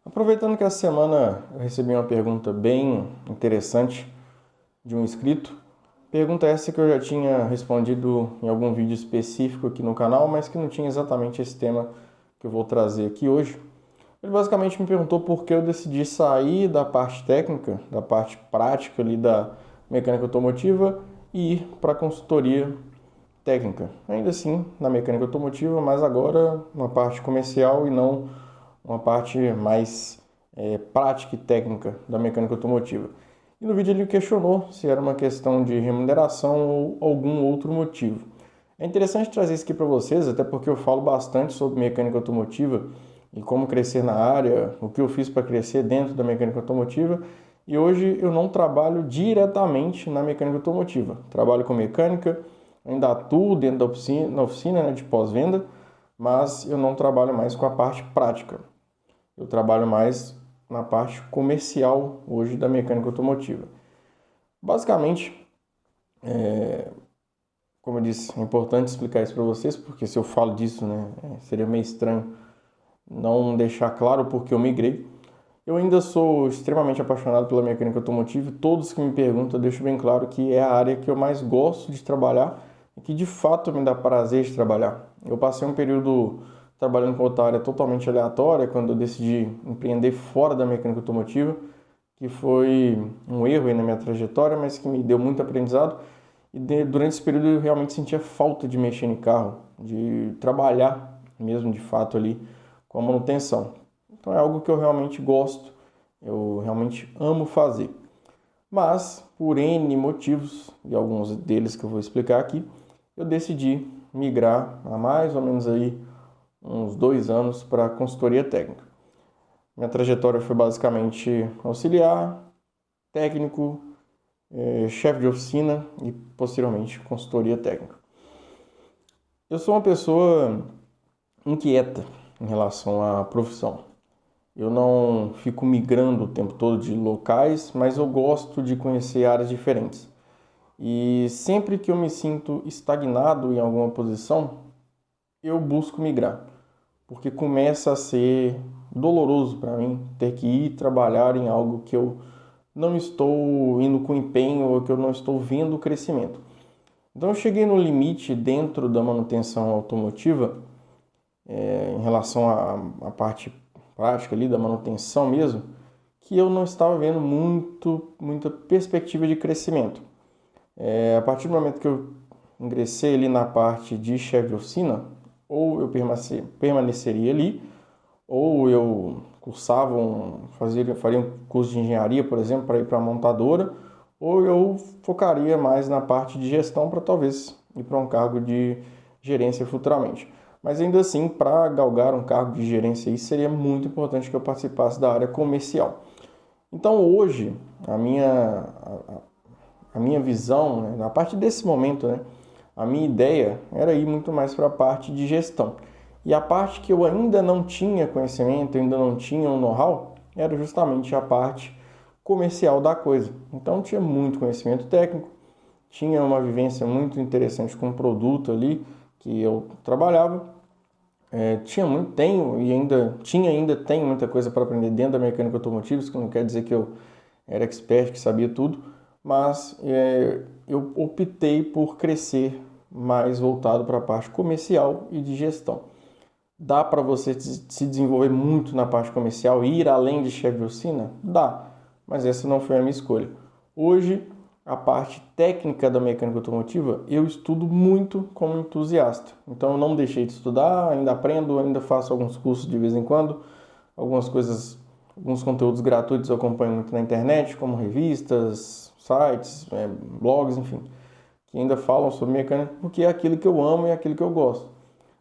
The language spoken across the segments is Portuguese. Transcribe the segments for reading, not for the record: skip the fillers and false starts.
Aproveitando que essa semana eu recebi uma pergunta bem interessante de um inscrito, pergunta essa que eu já tinha respondido em algum vídeo específico aqui no canal, mas que não tinha exatamente esse tema que eu vou trazer aqui hoje. Ele basicamente me perguntou por que eu decidi sair da parte técnica, da parte prática ali da mecânica automotiva e ir para a consultoria técnica. Ainda assim, na mecânica automotiva, mas agora uma parte comercial e não uma parte mais prática e técnica da mecânica automotiva. E no vídeo ele questionou se era uma questão de remuneração ou algum outro motivo. É interessante trazer isso aqui para vocês, até porque eu falo bastante sobre mecânica automotiva e como crescer na área, o que eu fiz para crescer dentro da mecânica automotiva. E hoje eu não trabalho diretamente na mecânica automotiva. Trabalho com mecânica, ainda atuo dentro da oficina, na oficina, né, de pós-venda, mas eu não trabalho mais com a parte prática. Eu trabalho mais na parte comercial hoje da mecânica automotiva. Basicamente, como eu disse, é importante explicar isso para vocês, porque se eu falo disso, né, seria meio estranho não deixar claro porque eu migrei. Eu ainda sou extremamente apaixonado pela mecânica automotiva e todos que me perguntam eu deixo bem claro que é a área que eu mais gosto de trabalhar e que de fato me dá prazer de trabalhar. Eu passei um período trabalhando com outra área totalmente aleatória quando eu decidi empreender fora da mecânica automotiva, que foi um erro aí na minha trajetória, mas que me deu muito aprendizado. E durante esse período eu realmente sentia falta de mexer em carro, de trabalhar mesmo de fato ali com a manutenção. Então é algo que eu realmente gosto, eu realmente amo fazer. Mas, por N motivos, e alguns deles que eu vou explicar aqui, eu decidi migrar há mais ou menos aí uns 2 anos para a consultoria técnica. Minha trajetória foi basicamente auxiliar, técnico, chefe de oficina e posteriormente consultoria técnica. Eu sou uma pessoa inquieta em relação à profissão. Eu não fico migrando o tempo todo de locais, mas eu gosto de conhecer áreas diferentes. E sempre que eu me sinto estagnado em alguma posição, eu busco migrar, porque começa a ser doloroso para mim ter que ir trabalhar em algo que eu não estou indo com empenho ou que eu não estou vendo o crescimento. Então eu cheguei no limite dentro da manutenção automotiva, em relação à parte prática ali da manutenção mesmo, que eu não estava vendo muita perspectiva de crescimento. A partir do momento que eu ingressei ali na parte de chefe de oficina, ou eu permaneceria ali, ou eu faria um curso de engenharia, por exemplo, para ir para a montadora, ou eu focaria mais na parte de gestão para talvez ir para um cargo de gerência futuramente. Mas ainda assim, para galgar um cargo de gerência aí, seria muito importante que eu participasse da área comercial. Então hoje, a minha visão, né, a partir desse momento, né, a minha ideia era ir muito mais para a parte de gestão. E a parte que eu ainda não tinha conhecimento, ainda não tinha um know-how, era justamente a parte comercial da coisa. Então tinha muito conhecimento técnico, tinha uma vivência muito interessante com o produto ali que eu trabalhava. Tenho e ainda tenho muita coisa para aprender dentro da mecânica automotiva, isso que não quer dizer que eu era expert, que sabia tudo, mas eu optei por crescer mais voltado para a parte comercial e de gestão. Dá para você se desenvolver muito na parte comercial e ir além de chefe de oficina? Dá, mas essa não foi a minha escolha. Hoje, a parte técnica da mecânica automotiva, eu estudo muito como entusiasta. Então, eu não deixei de estudar, ainda aprendo, ainda faço alguns cursos de vez em quando, algumas coisas, alguns conteúdos gratuitos eu acompanho muito na internet, como revistas, sites, blogs, enfim, que ainda falam sobre mecânica, porque é aquilo que eu amo e é aquilo que eu gosto.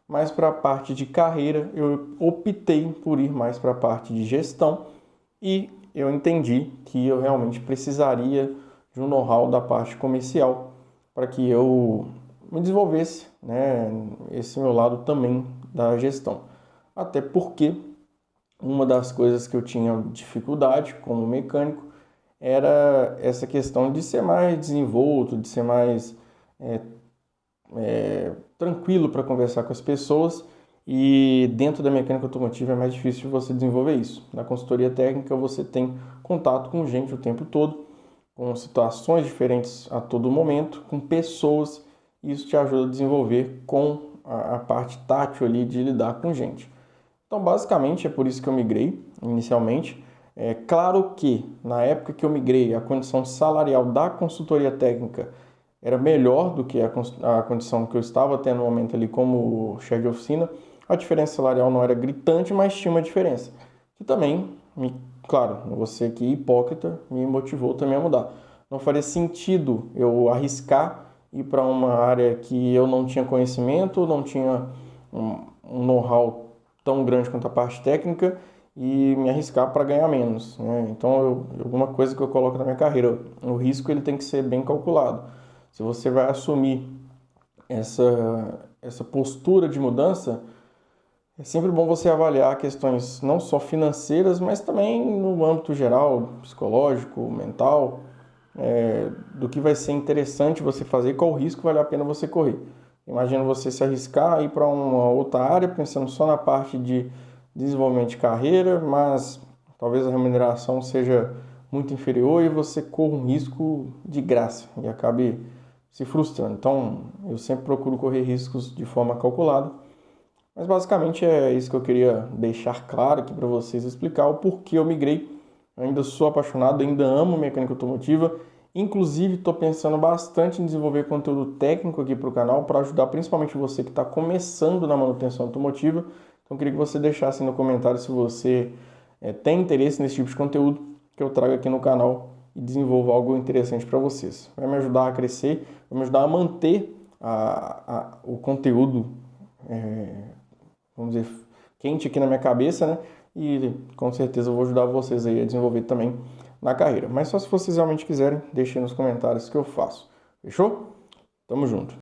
Mas para a parte de carreira, eu optei por ir mais para a parte de gestão e eu entendi que eu realmente precisaria de um know-how da parte comercial para que eu me desenvolvesse, né, esse meu lado também da gestão. Até porque uma das coisas que eu tinha dificuldade como mecânico era essa questão de ser mais desenvolto, de ser mais tranquilo para conversar com as pessoas e dentro da mecânica automotiva é mais difícil você desenvolver isso. Na consultoria técnica você tem contato com gente o tempo todo, com situações diferentes a todo momento, com pessoas, e isso te ajuda a desenvolver com a parte tátil ali de lidar com gente. Então, basicamente, é por isso que eu migrei inicialmente. É claro que, na época que eu migrei, a condição salarial da consultoria técnica era melhor do que a condição que eu estava tendo no momento ali como chefe de oficina. A diferença salarial não era gritante, mas tinha uma diferença. Que também, claro, você que é hipócrita, me motivou também a mudar. Não faria sentido eu arriscar ir para uma área que eu não tinha conhecimento, não tinha um know-how tão grande quanto a parte técnica e me arriscar para ganhar menos, né? Então, alguma coisa que eu coloco na minha carreira, o risco ele tem que ser bem calculado. Se você vai assumir essa postura de mudança, é sempre bom você avaliar questões não só financeiras, mas também no âmbito geral, psicológico, mental, do que vai ser interessante você fazer e qual risco vale a pena você correr. Imagina você se arriscar ir para uma outra área, pensando só na parte de desenvolvimento de carreira, mas talvez a remuneração seja muito inferior e você corra um risco de graça e acabe se frustrando. Então, eu sempre procuro correr riscos de forma calculada. Mas basicamente é isso que eu queria deixar claro aqui para vocês, explicar o porquê eu migrei. Eu ainda sou apaixonado, ainda amo mecânica automotiva. Inclusive, estou pensando bastante em desenvolver conteúdo técnico aqui para o canal para ajudar principalmente você que está começando na manutenção automotiva. Então, eu queria que você deixasse no comentário se você tem interesse nesse tipo de conteúdo que eu trago aqui no canal e desenvolvo algo interessante para vocês. Vai me ajudar a crescer, vai me ajudar a manter o conteúdo, vamos dizer, quente aqui na minha cabeça, né? E com certeza eu vou ajudar vocês aí a desenvolver também na carreira. Mas só se vocês realmente quiserem, deixem nos comentários que eu faço. Fechou? Tamo junto.